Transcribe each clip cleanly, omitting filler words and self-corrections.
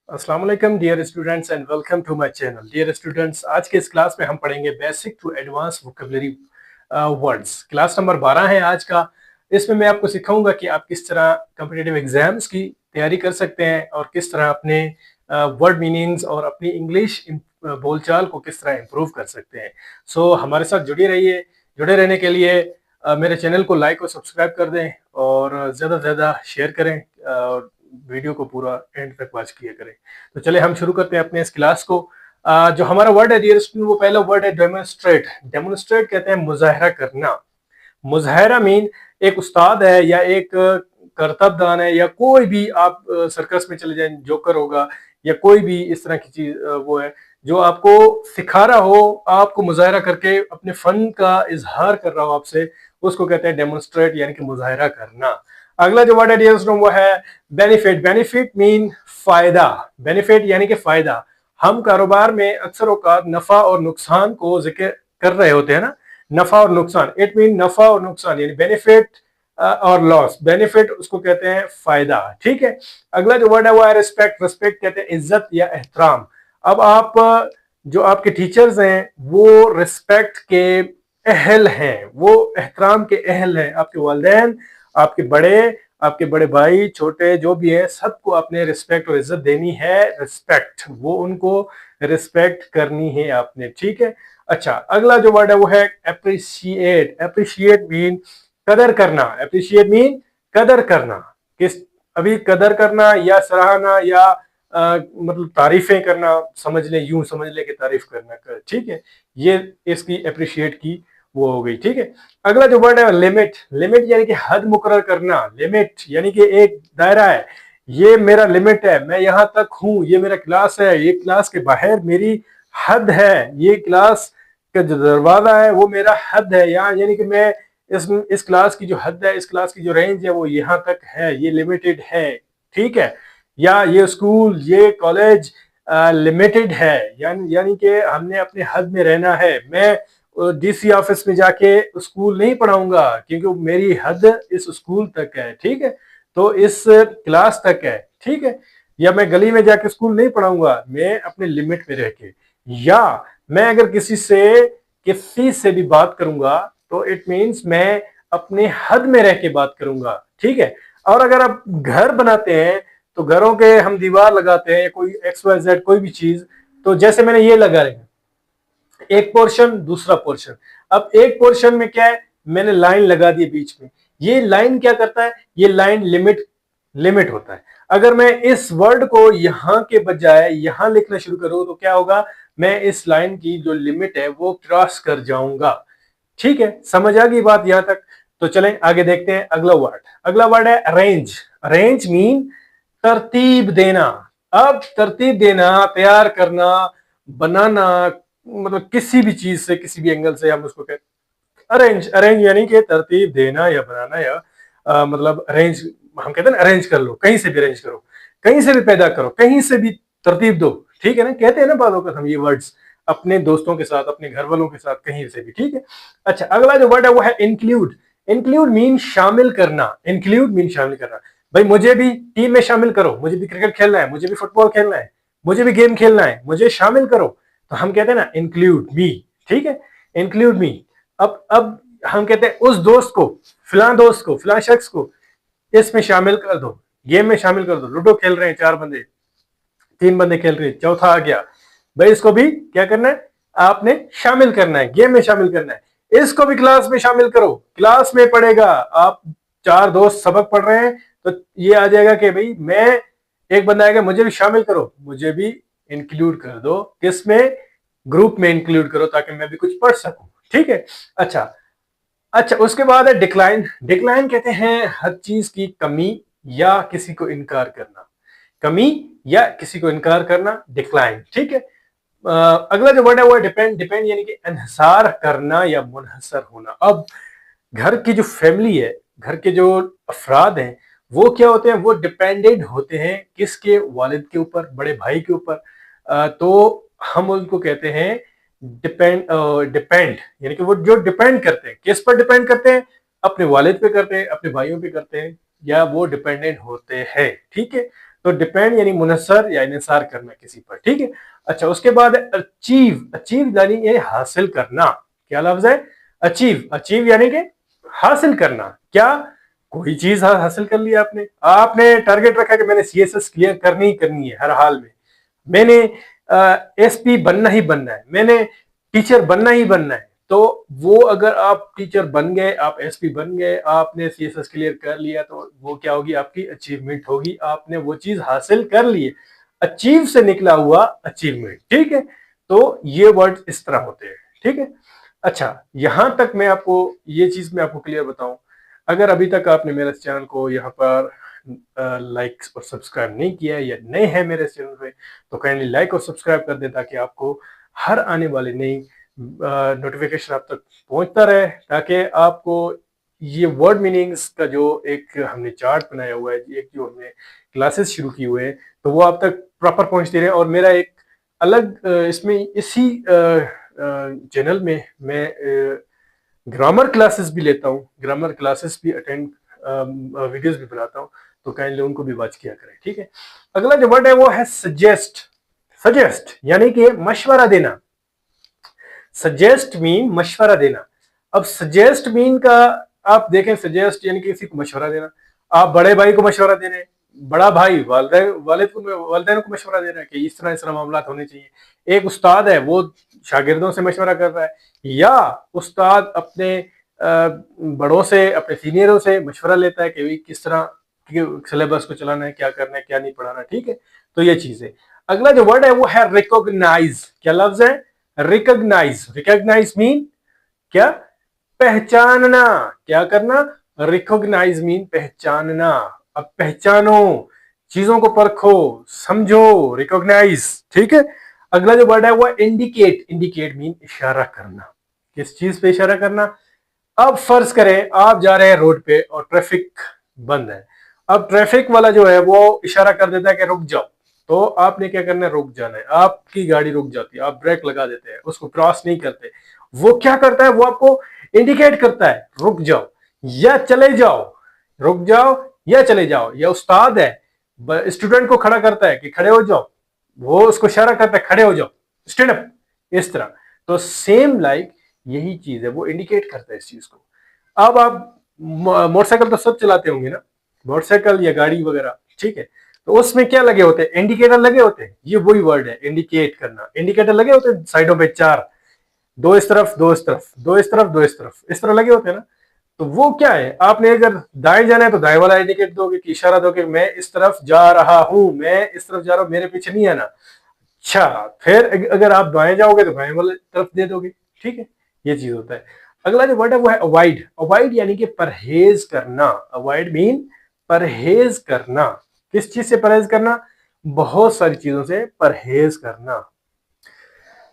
अस्सलाम वालेकुम dear students and welcome to my channel. Dear students, आज के इस क्लास में हम पढ़ेंगे basic to advance vocabulary words. Class number 12 है आज का। इसमें मैं आपको सिखाऊंगा कि आप किस तरह कॉम्पिटिटिव एग्जाम्स की तैयारी कर सकते हैं और किस तरह अपने वर्ड मीनिंग्स और अपनी इंग्लिश बोलचाल को किस तरह इम्प्रूव कर सकते हैं। सो हमारे साथ जुड़े रहिए। जुड़े रहने के लिए मेरे चैनल को लाइक और सब्सक्राइब कर दें और ज़्यादा से ज़्यादा शेयर करें और वीडियो को पूरा एंड तक वॉच किया करें। तो चले हम शुरू करते हैं अपने इस क्लास को। जो हमारा वर्ड है डियर स्टूडेंट, वो पहला वर्ड है डेमोन्स्ट्रेट। डेमोन्स्ट्रेट कहते हैं मुजाहरा करना। मुजाहरा मीन एक उस्ताद है या एक करतबदान है या कोई भी, आप सर्कस में चले जाएं, जोकर होगा या कोई भी इस तरह की चीज वो है जो आपको सिखा रहा हो, आपको मुजाहरा करके अपने फन का इजहार कर रहा हो आपसे, उसको कहते हैं डेमोन्स्ट्रेट यानी कि मुजाहरा करना। अगला जो वर्ड है डियर स्टूडेंट वो है बेनिफिट। बेनिफिट मीन फायदा। बेनिफिट यानी कि फायदा। हम कारोबार में अक्सर औकात नफा और नुकसान को जिक्र कर रहे होते हैं ना, नफा और नुकसान। इट मीन नफा और नुकसान यानी बेनिफिट और लॉस। बेनिफिट उसको कहते हैं फायदा, ठीक है। अगला जो वर्ड है वो है रिस्पेक्ट। रिस्पेक्ट कहते हैं इज्जत या एहतराम। अब आप जो आपके टीचर्स हैं वो रिस्पेक्ट के अहल हैं, वो एहतराम के अहल हैं। आपके वालिदैन, आपके बड़े भाई, छोटे जो भी है, सबको आपने रिस्पेक्ट और इज्जत देनी है। रिस्पेक्ट, वो उनको रिस्पेक्ट करनी है आपने, ठीक है। अच्छा, अगला जो वर्ड है वो है अप्रिशिएट। अप्रिशिएट मीन कदर करना। अप्रिशिएट मीन कदर करना। किस, अभी कदर करना या सराहना या मतलब तारीफें करना, समझ ले, यूं समझ ले कि तारीफ करना कर, ठीक है। ये इसकी अप्रिशिएट की वो हो गई, ठीक है। अगला जो वर्ड है लिमिट। लिमिट यानी कि हद मुकर्रर करना। लिमिट यानी कि एक दायरा है, ये मेरा लिमिट है, मैं यहां तक हूं, ये मेरा क्लास है, ये क्लास के बाहर मेरी हद है, ये क्लास का जो दरवाजा है वो मेरा हद है यहाँ, यानी कि मैं इस क्लास की जो हद है, इस क्लास की जो रेंज है वो यहाँ तक है, ये लिमिटेड है, ठीक है। या ये स्कूल, ये कॉलेज लिमिटेड है, यानी कि हमने अपने हद में रहना है। मैं डीसी ऑफिस में जाके स्कूल नहीं पढ़ाऊंगा क्योंकि मेरी हद इस स्कूल तक है, ठीक है, तो इस क्लास तक है, ठीक है। या मैं गली में जाके स्कूल नहीं पढ़ाऊंगा, मैं अपने लिमिट में रह के। या मैं अगर किसी से भी बात करूंगा तो इट मीन्स मैं अपने हद में रह के बात करूंगा, ठीक है। और अगर आप घर बनाते हैं तो घरों के हम दीवार लगाते हैं, कोई एक्स वाई जेड कोई भी चीज, तो जैसे मैंने ये लगा रहे, एक पोर्शन दूसरा पोर्शन। अब एक पोर्शन में क्या है, मैंने लाइन लगा दी बीच में। ये लाइन क्या करता है, ये लाइन लिमिट होता है। अगर मैं इस वर्ड को यहां के बजाय यहां लिखना शुरू करूं तो क्या होगा, मैं इस लाइन की जो लिमिट है वो क्रॉस कर जाऊंगा, ठीक है। समझ आ गई बात यहां तक? तो चलें आगे देखते हैं अगला वर्ड। अगला वर्ड है अरेंज। अरेंज मीन तरतीब देना। अब तरतीब देना, तैयार करना, बनाना, मतलब किसी भी चीज से, किसी भी एंगल से हम उसको कहते अरेंज। अरेंज यानी कि तरतीब देना या बनाना, या मतलब अरेंज, हम कहते हैं ना अरेंज कर लो, कहीं से भी अरेंज करो, कहीं से भी पैदा करो, कहीं से भी तरतीब दो, ठीक है ना। कहते हैं ना बातों का हम ये वर्ड्स अपने दोस्तों के साथ, अपने घर वालों के साथ, कहीं से भी, ठीक है। अच्छा, अगला जो वर्ड है वो है इंक्लूड। इंक्लूड मीन शामिल करना। इंक्लूड मीन शामिल करना। भाई मुझे भी टीम में शामिल करो, मुझे भी क्रिकेट खेलना है, मुझे भी फुटबॉल खेलना है, मुझे भी गेम खेलना है, मुझे शामिल करो। तो हम कहते हैं ना इंक्लूड मी, ठीक है, इंक्लूड मी। अब हम कहते हैं उस दोस्त को, फिलहाल शख्स को इसमें शामिल कर दो, गेम में शामिल कर दो। लूडो खेल रहे हैं 4 बंदे, 3 बंदे खेल रहे हैं, चौथा आ गया, भाई इसको भी क्या करना है, आपने शामिल करना है, गेम में शामिल करना है। इसको भी क्लास में शामिल करो, क्लास में पढ़ेगा। आप 4 दोस्त सबक पढ़ रहे हैं तो ये आ जाएगा कि भाई मैं, एक बंदा आएगा, मुझे भी शामिल करो, मुझे भी इंक्लूड कर दो, किसमें, ग्रुप में इंक्लूड करो ताकि मैं भी कुछ पढ़ सकूं, ठीक है। अच्छा, अच्छा, उसके बाद है डिक्लाइन। डिक्लाइन कहते हैं हर चीज की कमी या किसी को इनकार करना। कमी या किसी को इनकार करना, डिक्लाइन, ठीक है। अगला जो वर्ड है वो है डिपेंड। डिपेंड यानी कि इन्हिसार करना या मुनहसर होना। अब घर की जो फैमिली है, घर के जो अफराद हैं, वो क्या होते हैं, वो डिपेंडेंट होते हैं किसके, वालिद के ऊपर, बड़े भाई के ऊपर। तो हम उनको कहते हैं डिपेंड यानी कि वो जो डिपेंड करते हैं, किस पर डिपेंड करते हैं, अपने वालिद पे करते हैं, अपने भाइयों पे करते हैं, या वो डिपेंडेंट होते हैं, ठीक है। तो डिपेंड यानी मुनसर या इन्हिसार करना किसी पर, ठीक है। अच्छा, उसके बाद अचीव, अचीव यानी ये हासिल करना। क्या लफ्ज है? अचीव, अचीव यानी कि हासिल करना। क्या? कोई चीज हासिल कर लिया आपने, आपने टारगेट रखा कि मैंने सीएसएस क्लियर करनी ही करनी है हर हाल में, मैंने एसपी बनना ही बनना है, मैंने टीचर बनना ही बनना है। तो वो अगर आप टीचर बन गए, आप एसपी बन गए, आपने सीएसएस क्लियर कर लिया, तो वो क्या होगी? आपकी अचीवमेंट होगी, आपने वो चीज हासिल कर ली है। अचीव से निकला हुआ अचीवमेंट, ठीक है। तो ये वर्ड इस तरह होते हैं, ठीक है। अच्छा, यहां तक मैं आपको ये चीज मैं आपको क्लियर बताऊं, अगर अभी तक आपने मेरे चैनल को यहाँ पर लाइक और सब्सक्राइब नहीं किया है या नए हैं मेरे चैनल पे, तो काइंडली लाइक और सब्सक्राइब कर दें ताकि आपको हर आने वाली नई नोटिफिकेशन आप तक पहुंचता रहे, ताकि आपको ये वर्ड मीनिंग्स का जो एक हमने चार्ट बनाया हुआ है, एक जो हमने क्लासेस शुरू की हुए हैं, तो वो आप तक प्रॉपर पहुंचती रहे। और मेरा एक अलग इसमें इसी चैनल में मैं ग्रामर क्लासेस भी लेता हूँ, ग्रामर क्लासेस भी अटेंड, वीडियोस भी बनाता हूँ, तो काइंडली उनको भी वॉच किया करें, ठीक है। अगला जो वर्ड है वो है सजेस्ट। सजेस्ट यानी कि मशवरा देना। सजेस्ट मीन मशवरा देना। अब सजेस्ट मीन का आप देखें, सजेस्ट यानी कि किसी को मशवरा देना। आप बड़े भाई को मशवरा दे रहे हैं, बड़ा भाई वालिदैन को मशवरा दे रहा है कि इस तरह मामला होने चाहिए। एक उस्ताद है, वो शागिर्दों से मशवरा कर रहा है, या उस्ताद अपने बड़ों से, अपने सीनियरों से मशवरा लेता है कि किस तरह सिलेबस को चलाना है, क्या करना है, क्या नहीं पढ़ाना, ठीक है। तो ये चीज है। अगला जो वर्ड है वो है रिकॉग्नाइज। क्या लफ्ज है? रिकॉग्नाइज। रिकॉग्नाइज मीन क्या? पहचानना। क्या करना? रिकॉग्नाइज मीन पहचानना। अब पहचानो, चीजों को परखो, समझो, रिकॉग्नाइज, ठीक है। अगला जो वर्ड है वो इंडिकेट। इंडिकेट मीन इशारा करना। किस चीज पे इशारा करना? अब फर्ज करें आप जा रहे हैं रोड पे और ट्रैफिक बंद है। अब ट्रैफिक वाला जो है वो इशारा कर देता है कि रुक जाओ, तो आपने क्या करना है? रुक जाना है। आपकी गाड़ी रुक जाती है, आप ब्रेक लगा देते हैं, उसको क्रॉस नहीं करते। वो क्या करता है? वो आपको इंडिकेट करता है, रुक जाओ या चले जाओ, रुक जाओ या चले जाओ। या उस्ताद है, स्टूडेंट को खड़ा करता है कि खड़े हो जाओ, वो उसको इशारा करता है खड़े हो जाओ, स्टैंड अप, इस तरह। तो सेम लाइक यही चीज है, वो इंडिकेट करता है इस चीज को। अब आप मोटरसाइकिल तो सब चलाते होंगे ना, मोटरसाइकिल या गाड़ी वगैरह, ठीक है। तो उसमें क्या लगे होते हैं? इंडिकेटर लगे होते हैं। ये वही वर्ड है, इंडिकेट करना। इंडिकेटर लगे होते हैं साइडों पे, चार, दो इस तरफ, दो इस तरफ, दो इस तरफ, दो इस तरफ, इस तरह लगे होते हैं ना। तो वो क्या है? आपने अगर दाएं जाना है तो दाएं वाला इंडिकेट दोगे, कि इशारा दोगे, मैं इस तरफ जा रहा हूं, मैं इस तरफ जा रहा हूं, मेरे पीछे नहीं आना। अच्छा, फिर अगर आप बाएं जाओगे तो बाएं वाले तरफ दे दोगे, ठीक है। ये चीज होता है। अगला जो वर्ड है वो है अवॉइड। अवॉइड यानी कि परहेज करना। अवॉइड मीन परहेज करना। किस चीज से परहेज करना? बहुत सारी चीजों से परहेज करना।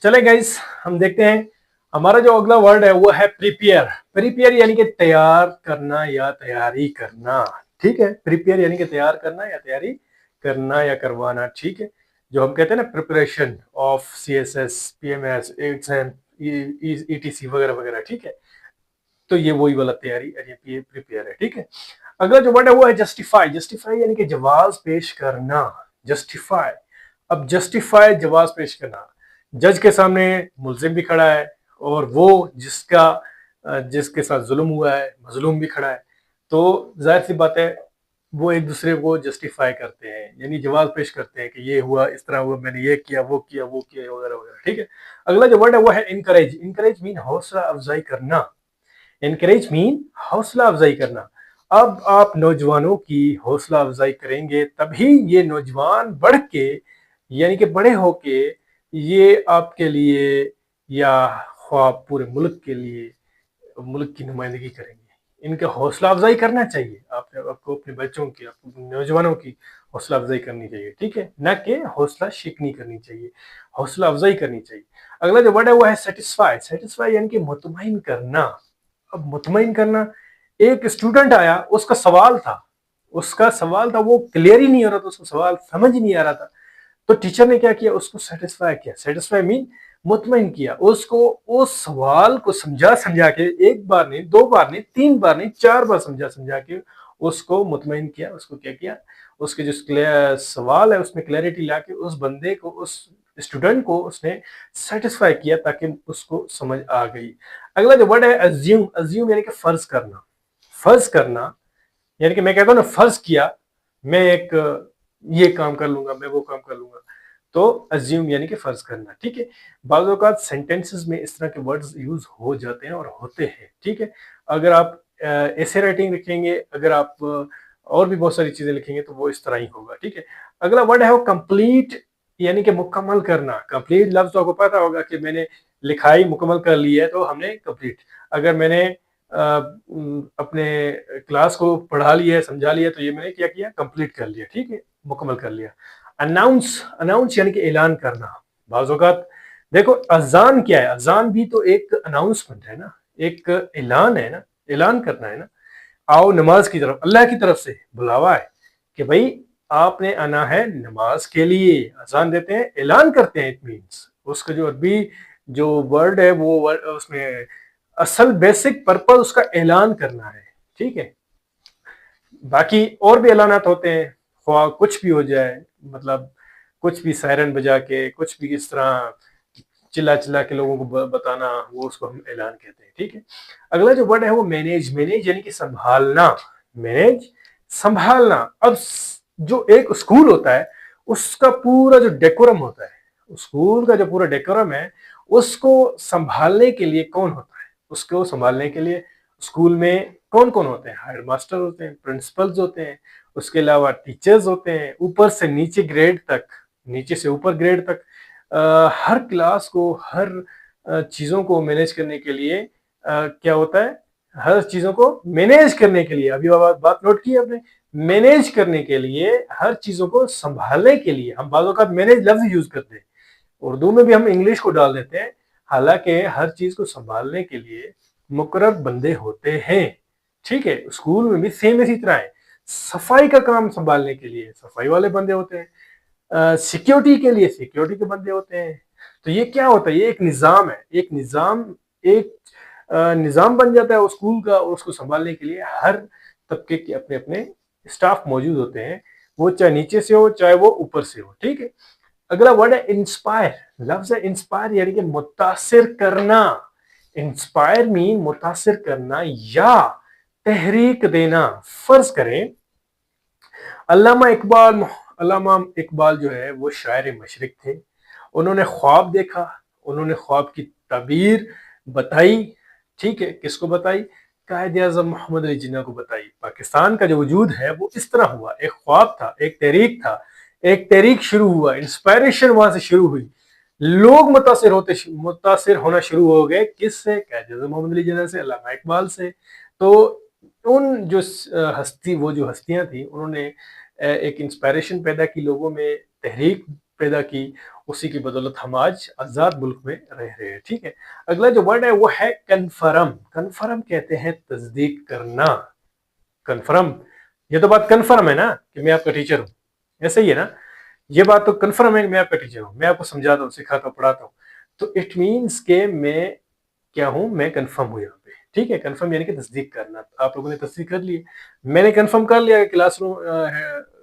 चले गाइस, हम देखते हैं। हमारा जो अगला वर्ड है वो है प्रिपेयर। प्रिपेयर यानी कि तैयार करना या तैयारी करना, ठीक है। प्रिपेयर यानी कि तैयार करना या तैयारी करना या करवाना, ठीक है। जो हम कहते हैं ना, preparation of CSS, PMS, exam, etc वगैरह वगैरह, ठीक है। तो ये वही वाला तैयारी, ये प्रिपेयर है, ठीक है। अगला जो वर्ड है वो है जस्टिफाई। जस्टिफाई यानी कि जवाब पेश करना। जस्टिफाई। अब जस्टिफाई जवाब पेश करना। जज के सामने मुल्जिम भी खड़ा है, और वो जिसके साथ जुल्म हुआ है, मजलूम भी खड़ा है। तो जाहिर सी बात है, वो एक दूसरे को जस्टिफाई करते हैं, यानी जवाब पेश करते हैं कि ये हुआ, इस तरह हुआ, मैंने ये किया, वो किया, वो किया, वगैरह वगैरह, ठीक है। अगला जो वर्ड है वो है इनकरेज। इनकरेज मीन हौसला अफजाई करना। इनकरेज मीन हौसला अफजाई करना। अब आप नौजवानों की हौसला अफजाई करेंगे, तभी ये नौजवान बढ़ के, यानी कि बड़े होके, ये आपके लिए या ख्वाब पूरे मुल्क के लिए, मुल्क की नुमाइंदगी करेंगे। इनका हौसला अफजाई करना चाहिए। आपको अपने बच्चों की, आपको नौजवानों की हौसला अफजाई करनी चाहिए, ठीक है, न कि हौसला शिकनी करनी चाहिए, हौसला अफजाई करनी चाहिए। अगला जो वर्ड है वो है सेटिस्फाई। सेटिस्फाई यानी कि मुतमईन करना। अब मुतमईन करना, एक स्टूडेंट आया, उसका सवाल था, वो क्लियर ही नहीं हो रहा था, उसको सवाल समझ ही नहीं आ रहा था। तो टीचर ने क्या किया? उसको सेटिस्फाई किया। सेटिस्फाई मीन मुतमईन किया उसको। उस सवाल को समझा समझा के, एक बार नहीं, दो बार नहीं, तीन बार नहीं, चार बार समझा समझा के उसको मुतमईन किया। उसको क्या किया? उसके जो सवाल है उसमें क्लैरिटी लाके उस बंदे को, उस स्टूडेंट को उसने सेटिस्फाई किया ताकि उसको समझ आ गई। अगला जो वर्ड है अज्यूम, अज्यूम यानी कि फर्ज करना। फर्ज करना यानी कि मैं कहता हूँ ना, फर्ज किया मैं एक ये काम कर लूंगा, मैं वो काम कर लूंगा, तो अज्यूम यानी कि फर्ज करना। ठीक है, बाज़ औक़ात सेंटेंसेस में इस तरह के वर्ड्स यूज हो जाते हैं और होते हैं। ठीक है, अगर आप ऐसे राइटिंग लिखेंगे, अगर आप और भी बहुत सारी चीजें लिखेंगे तो वो इस तरह ही होगा। ठीक है, अगला वर्ड है वो कंप्लीट यानी कि मुकम्मल करना। कंप्लीट लफ्ज तो आपको पता होगा कि मैंने लिखाई मुकम्मल कर ली है तो हमने कंप्लीट। अगर मैंने अपने क्लास को पढ़ा लिया है, समझा लिया, तो ये मैंने क्या किया, कंप्लीट कर लिया। ठीक है, मुकम्मल कर लिया। अनाउंस, अनाउंस यानी कि ऐलान करना। बाज़ औक़ात देखो, अजान क्या है, अजान भी तो एक अनाउंसमेंट है ना, एक ऐलान है ना, ऐलान करना है ना। आओ नमाज की तरफ, अल्लाह की तरफ से बुलावा है कि भाई आपने आना है नमाज के लिए। अजान देते हैं, ऐलान करते हैं। इट मीन्स उसका जो अरबी जो वर्ड है वो वर्ड उसमें असल बेसिक पर्पज उसका ऐलान करना है। ठीक है, बाकी और भी ऐलानात होते हैं, ख्वाह कुछ भी हो जाए, मतलब कुछ भी सायरन बजा के, कुछ भी इस तरह चिल्ला चिल्ला के लोगों को बताना, वो उसको हम ऐलान कहते हैं। ठीक है, अगला जो वर्ड है वो मैनेज, मैनेज यानी कि संभालना। मैनेज, संभालना। अब जो एक स्कूल होता है उसका पूरा जो डेकोरम होता है, स्कूल का जो पूरा डेकोरम है, उसको संभालने के लिए कौन होता है, उसको संभालने के लिए स्कूल में कौन कौन होते हैं, हेड मास्टर होते हैं, प्रिंसिपल्स होते हैं, उसके अलावा टीचर्स होते हैं, ऊपर से नीचे ग्रेड तक, नीचे से ऊपर ग्रेड तक हर क्लास को, हर चीजों को मैनेज करने के लिए क्या होता है, हर चीजों को मैनेज करने के लिए, अभी बात नोट की आपने, मैनेज करने के लिए, हर चीजों को संभालने के लिए हम बाज़ औक़ात मैनेज लफ्ज यूज करते हैं, उर्दू में भी हम इंग्लिश को डाल देते हैं। हालांकि हर चीज को संभालने के लिए मुकर्रर बंदे होते हैं। ठीक है, स्कूल में भी सेम इसी तरह है। सफाई का काम संभालने के लिए सफाई वाले बंदे होते हैं, सिक्योरिटी के लिए सिक्योरिटी के बंदे होते हैं। तो ये क्या होता है, ये एक निजाम है, एक निजाम, एक निजाम बन जाता है उस स्कूल का, और उसको संभालने के लिए हर तबके के अपने अपने स्टाफ मौजूद होते हैं, वो चाहे नीचे से हो चाहे वो ऊपर से हो। ठीक है, अगला वर्ड है इंस्पायर। लफ्ज है इंस्पायर यानी कि मुतासिर करना। इंस्पायर मीन मुतासिर करना या तहरीक देना। फर्ज करें अल्लामा इकबाल, अल्लामा इकबाल जो है वो शायर मशरिक थे। उन्होंने ख्वाब देखा, उन्होंने ख्वाब की ताबीर बताई। ठीक है, किसको बताई, कायद आज़म मोहम्मद अली जिन्ना को बताई। पाकिस्तान का जो वजूद है वो इस तरह हुआ, एक ख्वाब था, एक तहरीक था, एक तहरीक शुरू हुआ, इंस्पायरेशन वहां से शुरू हुई। लोग मुतासिर होना शुरू हो गए, किससे, कायद आज़म मोहम्मद अली जिन्ना से, अल्लामा इकबाल से। तो उन जो हस्ती, वो जो हस्तियां थी, उन्होंने एक इंस्पायरेशन पैदा की, लोगों में तहरीक पैदा की, उसी की बदौलत हम आज आजाद मुल्क में रह रहे हैं। ठीक है, अगला जो वर्ड है वो है कन्फर्म। कन्फर्म कहते हैं तस्दीक करना। कन्फर्म, ये तो बात कन्फर्म है ना कि मैं आपका टीचर हूँ, ऐसे ही है ना, ये बात तो कन्फर्म है कि मैं आपका टीचर हूँ, मैं आपको समझाता हूँ, सिखाता हूँ, पढ़ाता हूँ। तो इट मीन्स के मैं क्या हूं, मैं कंफर्म हूं यहाँ पे। ठीक है, कंफर्म यानी कि तस्दीक करना। आप लोगों ने तस्दीक कर ली, मैंने कंफर्म कर लिया, क्लासरूम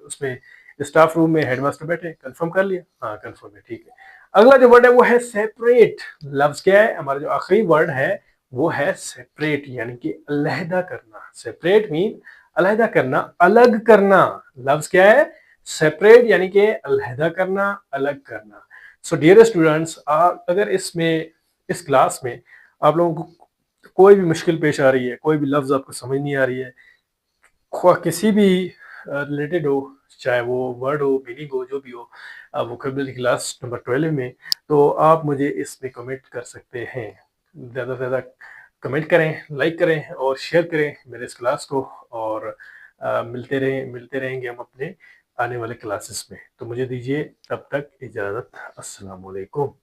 उसमें स्टाफ रूम में हेडमास्टर बैठे, कंफर्म कर लिया, हाँ कंफर्म है। ठीक है, अगला जो वर्ड है वो है सेपरेट। लफ्ज क्या है, हमारा जो आखिरी वर्ड है वो है सेपरेट यानी कि अलहदा करना। सेपरेट मीन अलहदा करना, अलग करना। लफ्ज क्या है, सेपरेट यानी कि अलहदा करना, अलग करना। सो डियर स्टूडेंट्स, अगर इसमें, इस क्लास में आप लोगों को कोई भी मुश्किल पेश आ रही है, कोई भी लफ्ज आपको समझ नहीं आ रही है, किसी भी रिलेटेड हो, चाहे वो वर्ड हो, मीनिंग हो, जो भी हो, वोकैबुलरी क्लास नंबर 12 में, तो आप मुझे इसमें कमेंट कर सकते हैं। ज़्यादा से ज़्यादा कमेंट करें, लाइक करें और शेयर करें मेरे इस क्लास को, और मिलते रहेंगे हम अपने आने वाले क्लासेस में। तो मुझे दीजिए तब तक इजाज़त। अस्सलाम वालेकुम।